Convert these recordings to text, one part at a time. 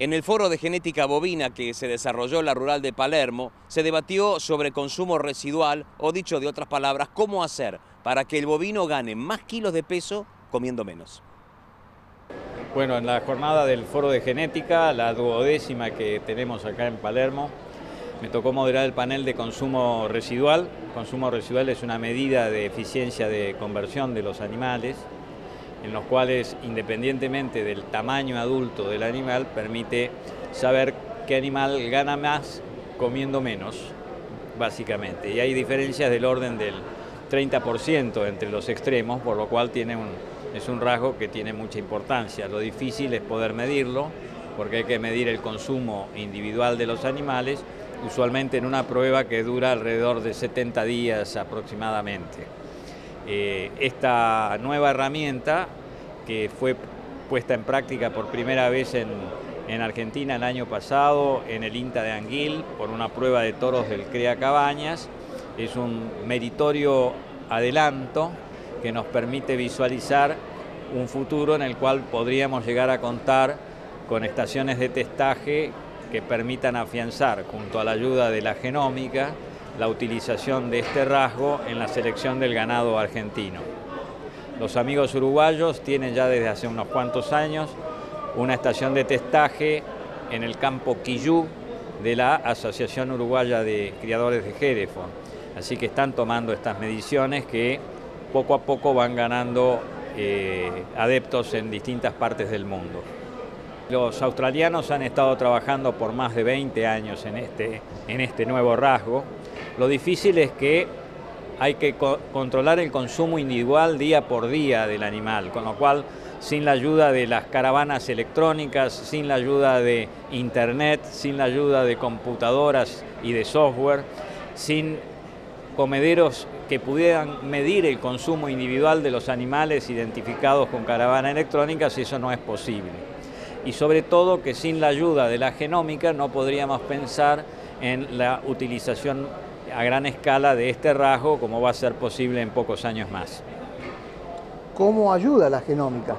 En el foro de genética bovina que se desarrolló en la rural de Palermo, se debatió sobre consumo residual, o dicho de otras palabras, cómo hacer para que el bovino gane más kilos de peso comiendo menos. Bueno, en la jornada del foro de genética, la 12ª que tenemos acá en Palermo, me tocó moderar el panel de consumo residual. Consumo residual es una medida de eficiencia de conversión de los animales, en los cuales, independientemente del tamaño adulto del animal, permite saber qué animal gana más comiendo menos, básicamente. Y hay diferencias del orden del 30% entre los extremos, por lo cual es un rasgo que tiene mucha importancia. Lo difícil es poder medirlo, porque hay que medir el consumo individual de los animales, usualmente en una prueba que dura alrededor de 70 días aproximadamente. Esta nueva herramienta, que fue puesta en práctica por primera vez en Argentina el año pasado, en el INTA de Anguil, por una prueba de toros del CREA Cabañas, es un meritorio adelanto que nos permite visualizar un futuro en el cual podríamos llegar a contar con estaciones de testaje que permitan afianzar, junto a la ayuda de la genómica, la utilización de este rasgo en la selección del ganado argentino. Los amigos uruguayos tienen ya desde hace unos cuantos años una estación de testaje en el campo Quillú de la Asociación Uruguaya de Criadores de Hereford. Así que están tomando estas mediciones que poco a poco van ganando adeptos en distintas partes del mundo. Los australianos han estado trabajando por más de 20 años en este nuevo rasgo. Lo difícil es que hay que controlar el consumo individual día por día del animal, con lo cual, sin la ayuda de las caravanas electrónicas, sin la ayuda de internet, sin la ayuda de computadoras y de software, sin comederos que pudieran medir el consumo individual de los animales identificados con caravanas electrónicas, eso no es posible. Y sobre todo que sin la ayuda de la genómica no podríamos pensar en la utilización a gran escala de este rasgo, como va a ser posible en pocos años más. ¿Cómo ayuda la genómica?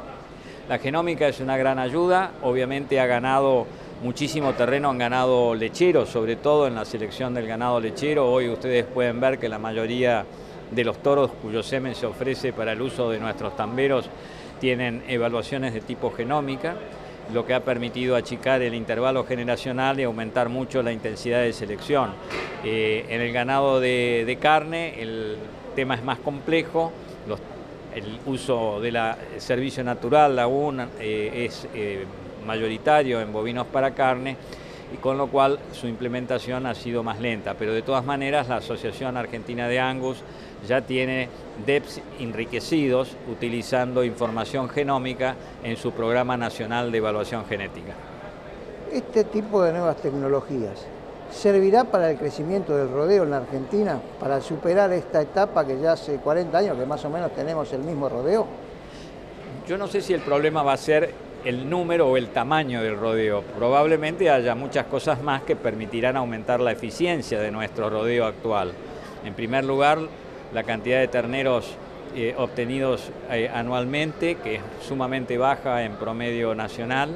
La genómica es una gran ayuda, obviamente ha ganado muchísimo terreno, han ganado lecheros, sobre todo en la selección del ganado lechero. Hoy ustedes pueden ver que la mayoría de los toros cuyo semen se ofrece para el uso de nuestros tamberos tienen evaluaciones de tipo genómica, lo que ha permitido achicar el intervalo generacional y aumentar mucho la intensidad de selección. En el ganado de carne el tema es más complejo, el uso del servicio natural aún es mayoritario en bovinos para carne, y con lo cual su implementación ha sido más lenta, pero de todas maneras la Asociación Argentina de Angus ya tiene DEPs enriquecidos utilizando información genómica en su Programa Nacional de Evaluación Genética. Este tipo de nuevas tecnologías servirá para el crecimiento del rodeo en la Argentina, para superar esta etapa que ya hace 40 años que más o menos tenemos el mismo rodeo. Yo no sé si el problema va a ser el número o el tamaño del rodeo. Probablemente haya muchas cosas más que permitirán aumentar la eficiencia de nuestro rodeo actual. En primer lugar, la cantidad de terneros obtenidos anualmente, que es sumamente baja en promedio nacional,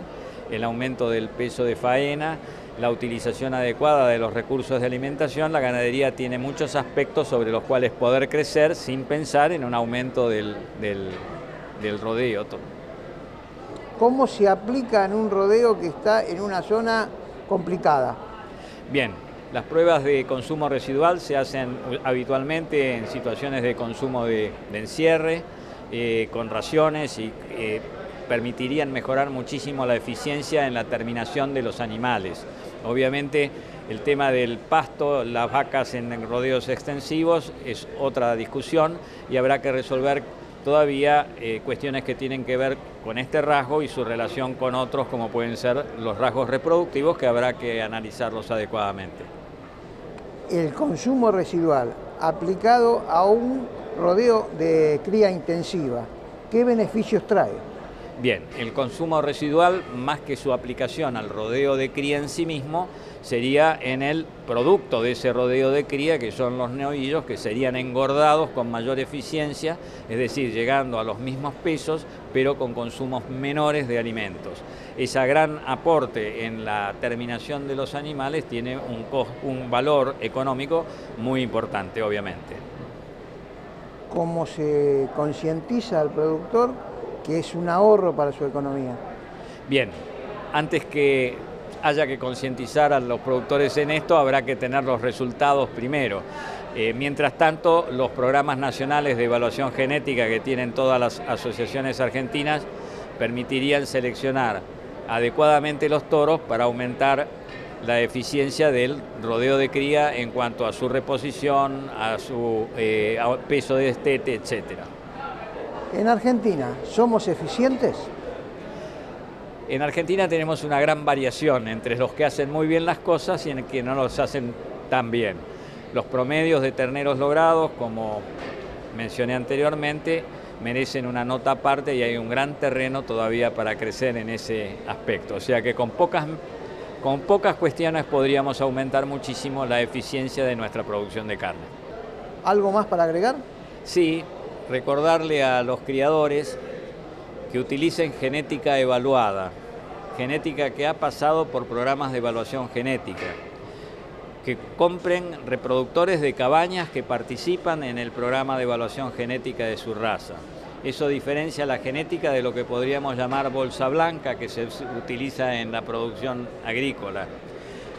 el aumento del peso de faena, la utilización adecuada de los recursos de alimentación. La ganadería tiene muchos aspectos sobre los cuales poder crecer sin pensar en un aumento del rodeo. ¿Cómo se aplica en un rodeo que está en una zona complicada? Bien, las pruebas de consumo residual se hacen habitualmente en situaciones de consumo de encierre, con raciones, y permitirían mejorar muchísimo la eficiencia en la terminación de los animales. Obviamente el tema del pasto, las vacas en rodeos extensivos es otra discusión, y habrá que resolver todavía cuestiones que tienen que ver con este rasgo y su relación con otros, como pueden ser los rasgos reproductivos, que habrá que analizarlos adecuadamente. El consumo residual aplicado a un rodeo de cría intensiva, ¿qué beneficios trae? Bien, el consumo residual, más que su aplicación al rodeo de cría en sí mismo, sería en el producto de ese rodeo de cría, que son los novillos, que serían engordados con mayor eficiencia, es decir, llegando a los mismos pesos, pero con consumos menores de alimentos. Ese gran aporte en la terminación de los animales tiene un valor económico muy importante, obviamente. ¿Cómo se concientiza al productor que es un ahorro para su economía? Bien, antes que haya que concientizar a los productores en esto, habrá que tener los resultados primero. Mientras tanto, los programas nacionales de evaluación genética que tienen todas las asociaciones argentinas permitirían seleccionar adecuadamente los toros para aumentar la eficiencia del rodeo de cría en cuanto a su reposición, a su peso de destete, etcétera. En Argentina, ¿somos eficientes? En Argentina tenemos una gran variación entre los que hacen muy bien las cosas y en que no los hacen tan bien. Los promedios de terneros logrados, como mencioné anteriormente, merecen una nota aparte y hay un gran terreno todavía para crecer en ese aspecto. O sea que con pocas cuestiones podríamos aumentar muchísimo la eficiencia de nuestra producción de carne. ¿Algo más para agregar? Sí, recordarle a los criadores que utilicen genética evaluada, genética que ha pasado por programas de evaluación genética, que compren reproductores de cabañas que participan en el programa de evaluación genética de su raza. Eso diferencia la genética de lo que podríamos llamar bolsa blanca, que se utiliza en la producción agrícola.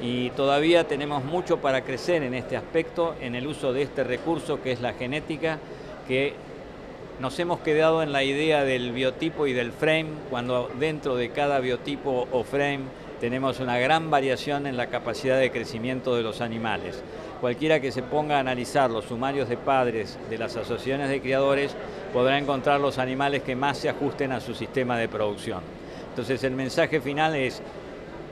Y todavía tenemos mucho para crecer en este aspecto, en el uso de este recurso que es la genética, que nos hemos quedado en la idea del biotipo y del frame, cuando dentro de cada biotipo o frame tenemos una gran variación en la capacidad de crecimiento de los animales. Cualquiera que se ponga a analizar los sumarios de padres de las asociaciones de criadores podrá encontrar los animales que más se ajusten a su sistema de producción. Entonces el mensaje final es: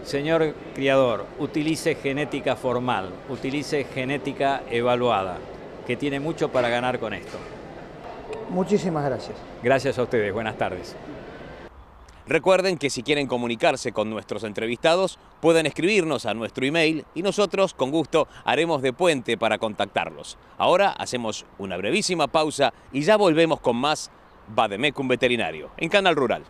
señor criador, utilice genética formal, utilice genética evaluada, que tiene mucho para ganar con esto. Muchísimas gracias. Gracias a ustedes, buenas tardes. Recuerden que si quieren comunicarse con nuestros entrevistados, pueden escribirnos a nuestro email y nosotros, con gusto, haremos de puente para contactarlos. Ahora hacemos una brevísima pausa y ya volvemos con más Vademecum Veterinario en Canal Rural.